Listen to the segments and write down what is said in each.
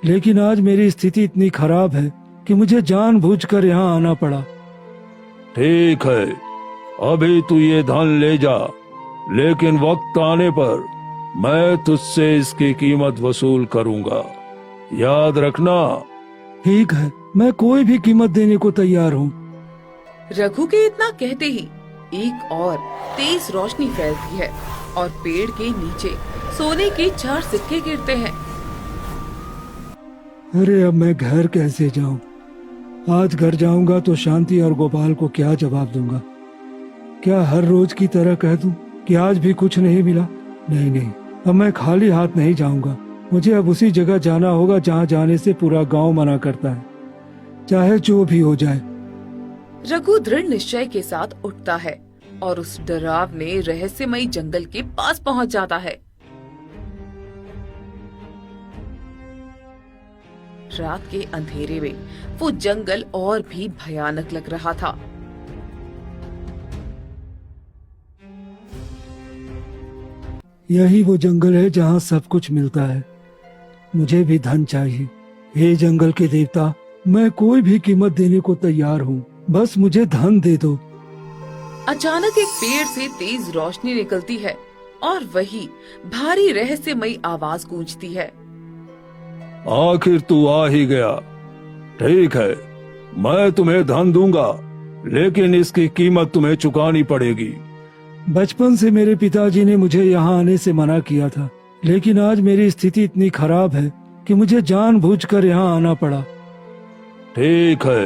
लेकिन आज मेरी स्थिति इतनी खराब है कि मुझे जानबूझकर यहाँ आना पड़ा। ठीक है, अभी तू ये धन ले जा, लेकिन वक्त आने पर मैं तुझसे इसकी कीमत वसूल करूंगा, याद रखना। ठीक है, मैं कोई भी कीमत देने को तैयार हूँ। रघु के इतना कहते ही एक और तेज रोशनी फैलती है और पेड़ के नीचे सोने के 4 सिक्के गिरते हैं। अरे अब मैं घर कैसे जाऊं? आज घर जाऊंगा तो शांति और गोपाल को क्या जवाब दूंगा? क्या हर रोज की तरह कह दूं कि आज भी कुछ नहीं मिला? नहीं नहीं, अब मैं खाली हाथ नहीं जाऊंगा। मुझे अब उसी जगह जाना होगा जहां जाने से पूरा गांव मना करता है, चाहे जो भी हो जाए। रघु दृढ़ निश्चय के साथ उठता है और उस डरावने रहस्यमयी जंगल के पास पहुंच जाता है। रात के अंधेरे में वो जंगल और भी भयानक लग रहा था। यही वो जंगल है जहाँ सब कुछ मिलता है। मुझे भी धन चाहिए। हे जंगल के देवता, मैं कोई भी कीमत देने को तैयार हूँ, बस मुझे धन दे दो। अचानक एक पेड़ से तेज रोशनी निकलती है और वही भारी रहस्यमयी आवाज गूंजती है। आखिर तू आ ही गया। ठीक है, मैं तुम्हें धन दूंगा, लेकिन इसकी कीमत तुम्हें चुकानी पड़ेगी। बचपन से मेरे पिताजी ने मुझे यहाँ आने से मना किया था, लेकिन आज मेरी स्थिति इतनी खराब है कि मुझे जानबूझकर यहाँ आना पड़ा। ठीक है,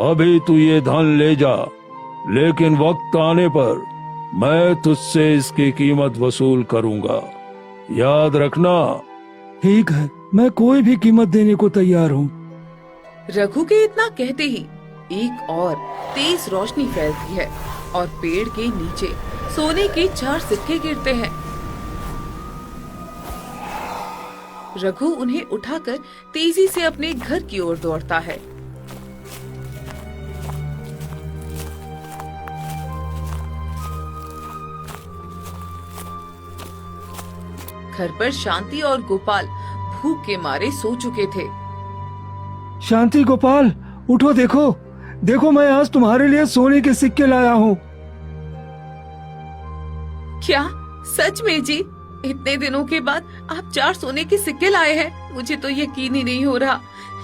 अभी तू ये धन ले जा, लेकिन वक्त आने पर मैं तुझसे इसकी कीमत वसूल करूंगा, याद रखना। ठीक है, मैं कोई भी कीमत देने को तैयार हूँ। रघु के इतना कहते ही एक और तेज रोशनी फैलती है और पेड़ के नीचे सोने के 4 सिक्के गिरते हैं। रघु उन्हें उठाकर तेजी से अपने घर की ओर दौड़ता है। घर पर शांति और गोपाल भूख के मारे सो चुके थे। शांति, गोपाल, उठो, देखो देखो, मैं आज तुम्हारे लिए सोने के सिक्के लाया हूँ। क्या सच में जी? इतने दिनों के बाद आप 4 सोने के सिक्के लाए हैं? मुझे तो यकीन ही नहीं हो रहा।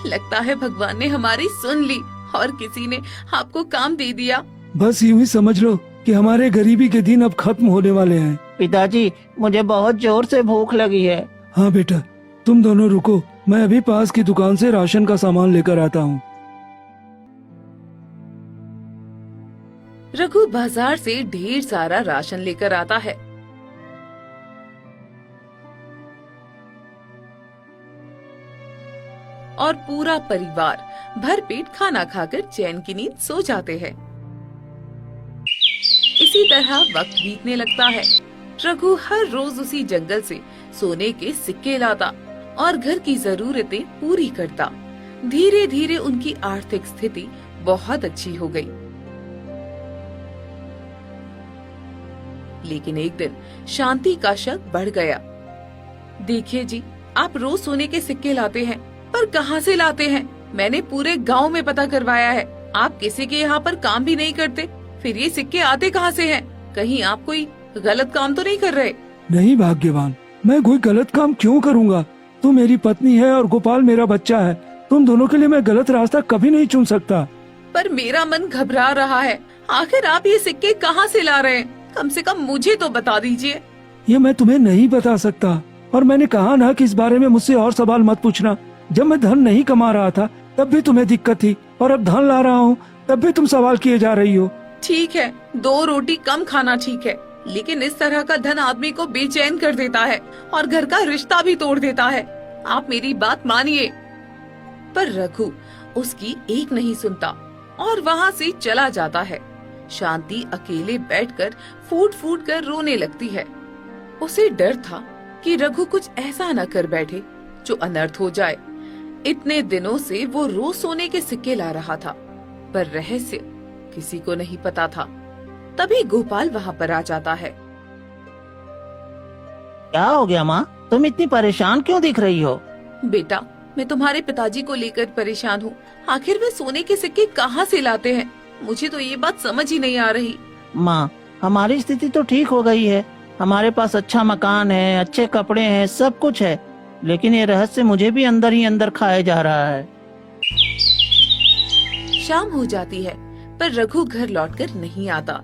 लगता है भगवान ने हमारी सुन ली और किसी ने आपको काम दे दिया। बस यूं ही समझ लो कि हमारे गरीबी के दिन अब खत्म होने वाले हैं। पिताजी, मुझे बहुत जोर से भूख लगी है। हाँ बेटा, तुम दोनों रुको, मैं अभी पास की दुकान से राशन का सामान लेकर आता हूँ। रघु बाजार से ढेर सारा राशन लेकर आता है। और पूरा परिवार भरपेट खाना खाकर चैन की नींद सो जाते हैं। इसी तरह वक्त बीतने लगता है। रघु हर रोज उसी जंगल से सोने के सिक्के लाता और घर की जरूरतें पूरी करता। धीरे धीरे उनकी आर्थिक स्थिति बहुत अच्छी हो गई। लेकिन एक दिन शांति का शक बढ़ गया। देखिए जी, आप रोज सोने के सिक्के लाते हैं, पर कहाँ से लाते हैं? मैंने पूरे गांव में पता करवाया है। आप किसी के यहाँ पर काम भी नहीं करते, फिर ये सिक्के आते कहाँ से हैं? कहीं आप कोई गलत काम तो नहीं कर रहे? नहीं भाग्यवान, मैं कोई गलत काम क्यों करूँगा? तू मेरी पत्नी है और गोपाल मेरा बच्चा है। तुम दोनों के लिए मैं गलत रास्ता कभी नहीं चुन सकता। पर मेरा मन घबरा रहा है। आखिर आप ये सिक्के कहाँ से ला रहे हैं? कम से कम मुझे तो बता दीजिए। ये मैं तुम्हें नहीं बता सकता, और मैंने कहा ना कि इस बारे में मुझसे और सवाल मत पूछना। जब मैं धन नहीं कमा रहा था तब भी तुम्हें दिक्कत थी, और अब धन ला रहा हूँ तब भी तुम सवाल किए जा रही हो। ठीक है, 2 रोटी कम खाना ठीक है, लेकिन इस तरह का धन आदमी को बेचैन कर देता है और घर का रिश्ता भी तोड़ देता है। आप मेरी बात मानिए। पर रघु उसकी एक नहीं सुनता और वहाँ से चला जाता है। शांति अकेले बैठकर फूट फूट कर रोने लगती है। उसे डर था कि रघु कुछ ऐसा न कर बैठे जो अनर्थ हो जाए। इतने दिनों से वो रोज सोने के सिक्के ला रहा था, पर रहस्य किसी को नहीं पता था। तभी गोपाल वहाँ पर आ जाता है। क्या हो गया माँ? तुम इतनी परेशान क्यों दिख रही हो? बेटा, मैं तुम्हारे पिताजी को लेकर परेशान हूँ। आखिर वे सोने के सिक्के कहाँ से लाते हैं? मुझे तो ये बात समझ ही नहीं आ रही। माँ, हमारी स्थिति तो ठीक हो गई है। हमारे पास अच्छा मकान है, अच्छे कपड़े हैं, सब कुछ है। लेकिन ये रहस्य मुझे भी अंदर ही अंदर खाया जा रहा है। शाम हो जाती है पर रघु घर लौटकर नहीं आता।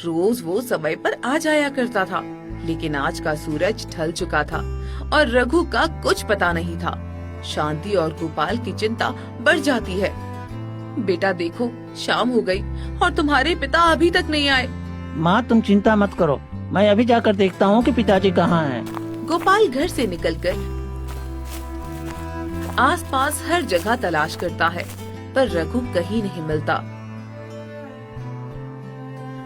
रोज वो समय पर आ जाया करता था, लेकिन आज का सूरज ढल चुका था और रघु का कुछ पता नहीं था। शांति और गोपाल की चिंता बढ़ जाती है। बेटा देखो, शाम हो गई और तुम्हारे पिता अभी तक नहीं आए। माँ, तुम चिंता मत करो, मैं अभी जाकर देखता हूँ कि पिताजी कहाँ हैं। गोपाल घर से निकलकर आसपास हर जगह तलाश करता है, पर रघु कहीं नहीं मिलता।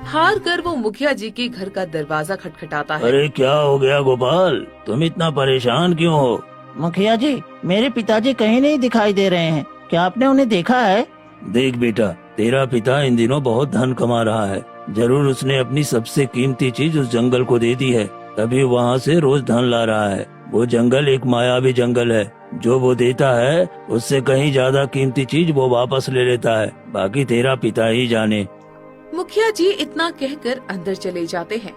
हार कर वो मुखिया जी के घर का दरवाजा खटखटाता है। अरे क्या हो गया गोपाल, तुम इतना परेशान क्यों हो? मुखिया जी, मेरे पिताजी कहीं नहीं दिखाई दे रहे हैं। क्या आपने उन्हें देखा है? देख बेटा, तेरा पिता इन दिनों बहुत धन कमा रहा है। जरूर उसने अपनी सबसे कीमती चीज उस जंगल को दे दी है, तभी वहाँ से रोज धन ला रहा है। वो जंगल एक मायावी जंगल है। जो वो देता है उससे कहीं ज्यादा कीमती चीज वो वापस ले लेता है। बाकी तेरा पिता ही जाने। मुखिया जी इतना कहकर अंदर चले जाते हैं।